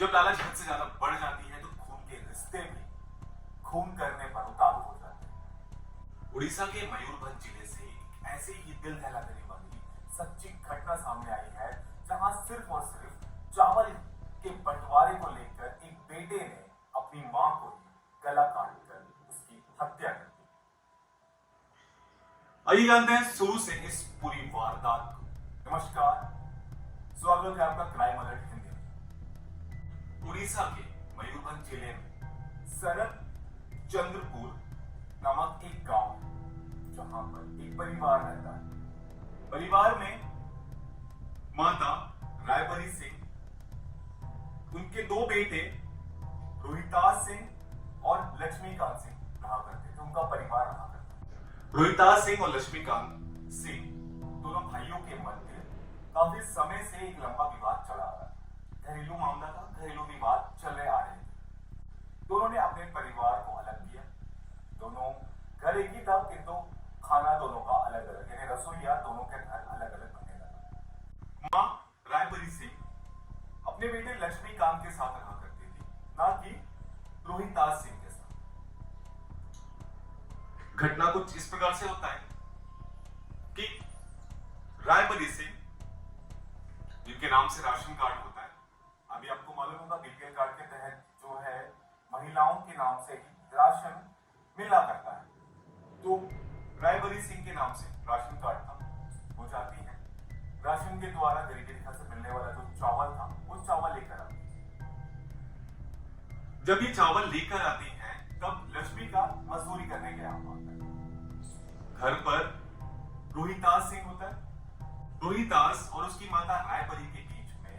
जब लालच हद से ज्यादा बढ़ जाती है तो खून के रिश्ते भी खून करने पर उतारू हो जाते हैं। उड़ीसा के मयूरभंज जिले से एक ऐसी ही दिल दहला देने वाली सच्ची घटना सामने आई है जहां सिर्फ और सिर्फ चावल के बंटवारे को लेकर एक बेटे ने अपनी मां को ही गला काटकर उसकी हत्या कर दी। आइए जानते हैं शुरू से इस पूरी वारदात को। नमस्कार, स्वागत है आपका क्राइम अलर्ट हिंदी में। उड़ीसा के मयूरभंज जिले में सरद चंद्रपुर नामक एक गांव है जहां पर एक परिवार रहता है। परिवार में माता रायबरी सिंह, उनके दो बेटे रोहिताज सिंह और लक्ष्मीकांत सिंह रहा करते थे। उनका परिवार रहा करता था। रोहिताज सिंह और लक्ष्मीकांत सिंह दोनों भाइयों के मध्य काफी समय से एक लंबा विवाद चला आ रहा था। घरेलू मामला था, घरेलू विवाद चले आ रहे थे। दोनों ने अपने परिवार को अलग किया। दोनों घर एक ही था किंतु खाना दोनों का अलग अलग, यानी रसोईया दोनों के घर अलग अलग बनने लगा। मां रायबरी सिंह अपने बेटे लक्ष्मीकांत के साथ रहा करती थी, ना कि रोहिताज सिंह के साथ। घटना कुछ इस प्रकार से होता है कि रायबरी सिंह, जिनके नाम से राशन कार्ड होता है, अभी आपको मालूम होगा बीपीएल कार्ड के तहत जो है महिलाओं के नाम से ही राशन मिला करता है, तो रायबरी सिंह के नाम से राशन कार्ड था। वो जाती है, राशन के द्वारा गरीबी रेखा से मिलने वाला जो चावल था वो चावल लेकर आती है। जब ये चावल लेकर आती है तब लक्ष्मी का मजदूरी करने गया हुआ है। घर पर रोहिताज सिंह होता है। रोहिताज और उसकी माता रायबरी के बीच में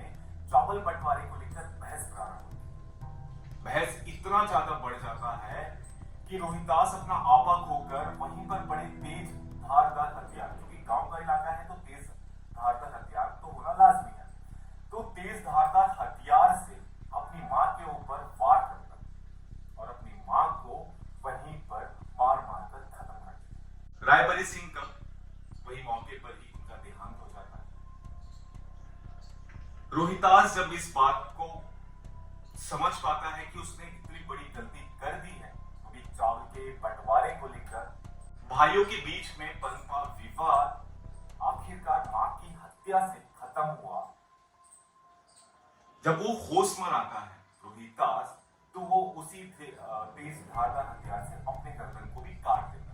चावल बंटवारे को लेकर बहस प्रारंभ होती है। बहस इतना ज्यादा बढ़ जाता है कि रोहिताज अपना आपा खोकर वहीं पर बड़े तेज धारदार हथियार, क्योंकि गांव का इलाका है तो तेज धारदार हथियार तो होना लाजमी है, तो तेज धारदार हथियार से अपनी मां के ऊपर वार करता और अपनी मां को वहीं पर मार मारकर खत्म कर देता। रायबरी सिंह का वही मौके पर ही उनका देहांत हो जाता है। रोहिताज जब इस बात को समझ पाता है कि उसने इतनी बड़ी गलती कर दी है, अभी चावल के बंटवारे को लेकर भाइयों के बीच में पनपा विवाद आखिरकार मां की हत्या से खत्म हुआ। जब वो होश में आता है रोहिताज, तो वो उसी तेज धारदार हथियार से अपने गर्दन को भी काट देता।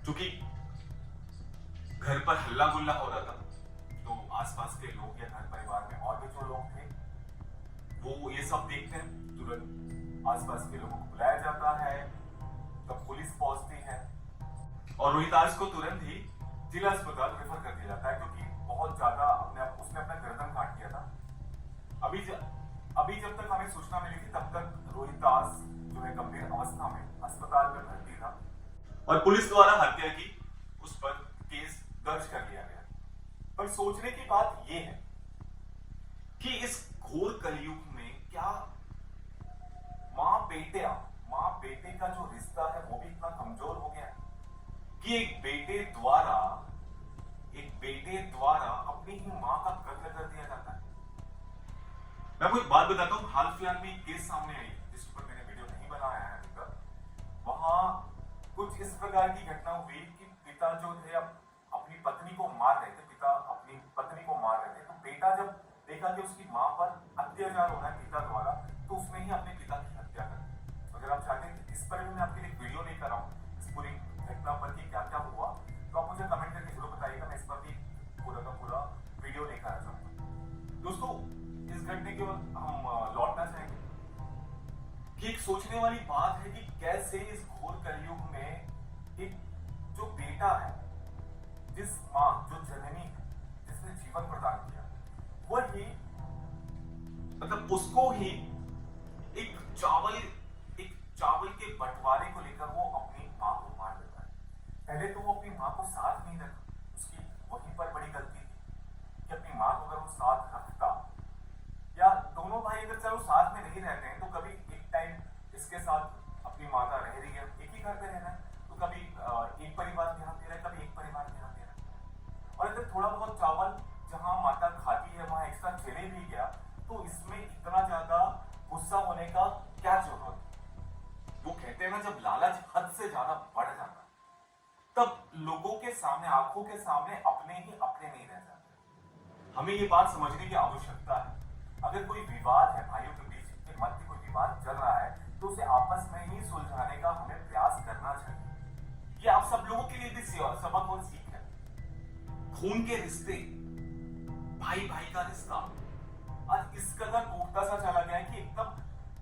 क्योंकि घर पर हल्ला गुल्ला हो रहा था, तो आसपास के लोग या घर परिवार में और भी जो लोग थे वो ये सब देखते हैं। तुरंत आसपास के लोगों को बुलाया जाता है, तब पुलिस पहुंचती है और रोहिताज को तुरंत ही जिला अस्पताल रेफर कर दिया जाता है, क्योंकि बहुत ज्यादा उसने अपना गर्दन काट दिया था। अभी जब तक हमें सूचना मिली थी तब तक रोहिताज जो है गंभीर अवस्था में अस्पताल में भर्ती था और पुलिस द्वारा हत्या की उस पर केस दर्ज कर लिया गया। पर सोचने की बात यह है कि इस घोर कलयुग में क्या मां बेटे का जो रिश्ता है वो भी इतना कमजोर हो गया है कि एक बेटे द्वारा अपनी ही मां का कत्ल कर दिया जाता है। मैं आपको एक बात बताता हूं, हाल फिलहाल में एक केस सामने आई जिस पर मैंने वीडियो नहीं बनाया है अभी तक। वहां कुछ इस प्रकार की घटना हुई कि पिता जो थे अपनी पत्नी को मार रहे थे, तो बेटा जब देखा कि उसकी मां पर अत्याचार हो रहा है पिता द्वारा, तो उसने ही अपने पिता की हत्या कर दी। अगर आप चाहते हैं कि इस पर भी मैं आपके लिए एक वीडियो लेकर आऊं इस पूरी घटना पर कि क्या क्या हुआ, तो आप मुझे कमेंट करके जरूर बताइएगा, मैं इस पर भी पूरा का पूरा वीडियो लेकर आ जाऊंगा। दोस्तों, इस घटने की ओर हम लौटना चाहेंगे कि एक सोचने वाली बात है कि कैसे इस घोर कलयुग में एक जो बेटा है, जिस मां जो जननी है, जिसने जीवन प्रदान किया, वही मतलब उसको ही एक चावल के बंटवारे को लेकर वो अपनी मां को मार देता है। पहले तो वो अपनी मां को साथ नहीं रखा, उसकी वहीं पर बड़ी गलती थी कि अपनी मां को अगर वो साथ रखता, या दोनों भाई अगर चलो साथ में नहीं रहते हैं तो कभी एक टाइम इसके साथ अपनी माता रह रही है, एक ही घर पे रहना है, तो कभी एक परिवार ध्यान दे रहा है, कभी एक परिवार ध्यान दे रहा है। और अगर थोड़ा बहुत चावल जहां माता खाती है वहां एक्स्ट्रा चले भी गया तो इसमें आंखों के सामने अपने ही अपने नहीं रह जाते। हमें ये बात समझने की आवश्यकता है, अगर कोई विवाद है, भाइयों के बीच के मध्य कोई विवाद चल रहा है, तो उसे आपस में ही सुलझाने का हमें प्रयास करना चाहिए। ये आप सब लोगों के लिए भी सबक और सीख है। खून के रिश्ते, भाई भाई का रिश्ता आज इस कदर टूटता सा चला गया है कि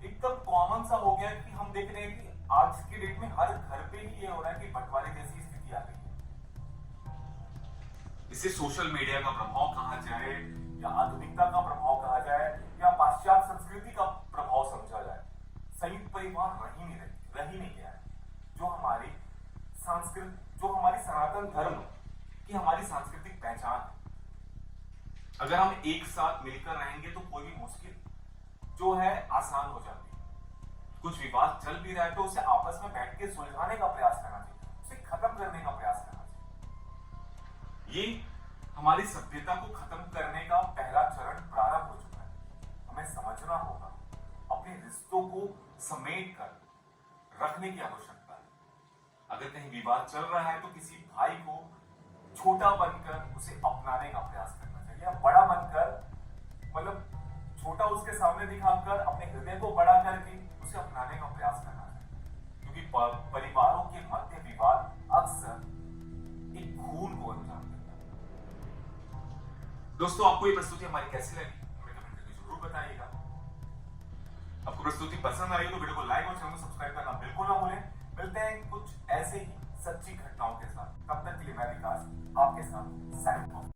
एकदम कॉमन सा हो गया है कि हम देख रहे हैं कि आज की डेट में हर घर पे ही ये हो रहा है कि बंटवारे जैसी स्थिति आ गई है। इसे सोशल मीडिया का प्रभाव कहा जाए या आधुनिकता का प्रभाव कहा जाए या पाश्चात्य संस्कृति का प्रभाव समझा जाए, संयुक्त परिवार रह ही नहीं गया है। जो हमारी सनातन धर्म की हमारी सांस्कृतिक पहचान है। अगर हम एक साथ मिलकर रहेंगे तो कोई भी मुश्किल जो है आसान हो जाती है। कुछ विवाद चल भी रहा है तो उसे आपस में बैठ के सुलझाने का प्रयास करना चाहिए, उसे खत्म करने का प्रयास करना चाहिए। ये हमारी सभ्यता को खत्म करने का पहला चरण प्रारंभ हो चुका है। हमें समझना होगा, अपने रिश्तों को समेट कर रखने की आवश्यकता है। अगर कहीं विवाद चल रहा है तो किसी भाई को छोटा बनकर उसे अपनाने का प्रयास करना चाहिए, या बड़ा बनकर, मतलब छोटा उसके सामने दिखाकर अपने हृदय को बड़ा करके उसे अपनाने का प्रयास करना चाहिए। क्योंकि परिवारों के मध्य विवाद अक्सर एक खून को अंजाम देता है। दोस्तों, आपको ये प्रस्तुति हमारी कैसी लगी हमें कमेंट करके जरूर बताइएगा। आपको प्रस्तुति पसंद आई तो वीडियो को लाइक और चैनल को सब्सक्राइब करना बिल्कुल ना भूलें। मिलते हैं कुछ ऐसे ही सच्ची घटनाओं के साथ। तब तक के लिए मैं विकास आपके साथ साइन ऑफ।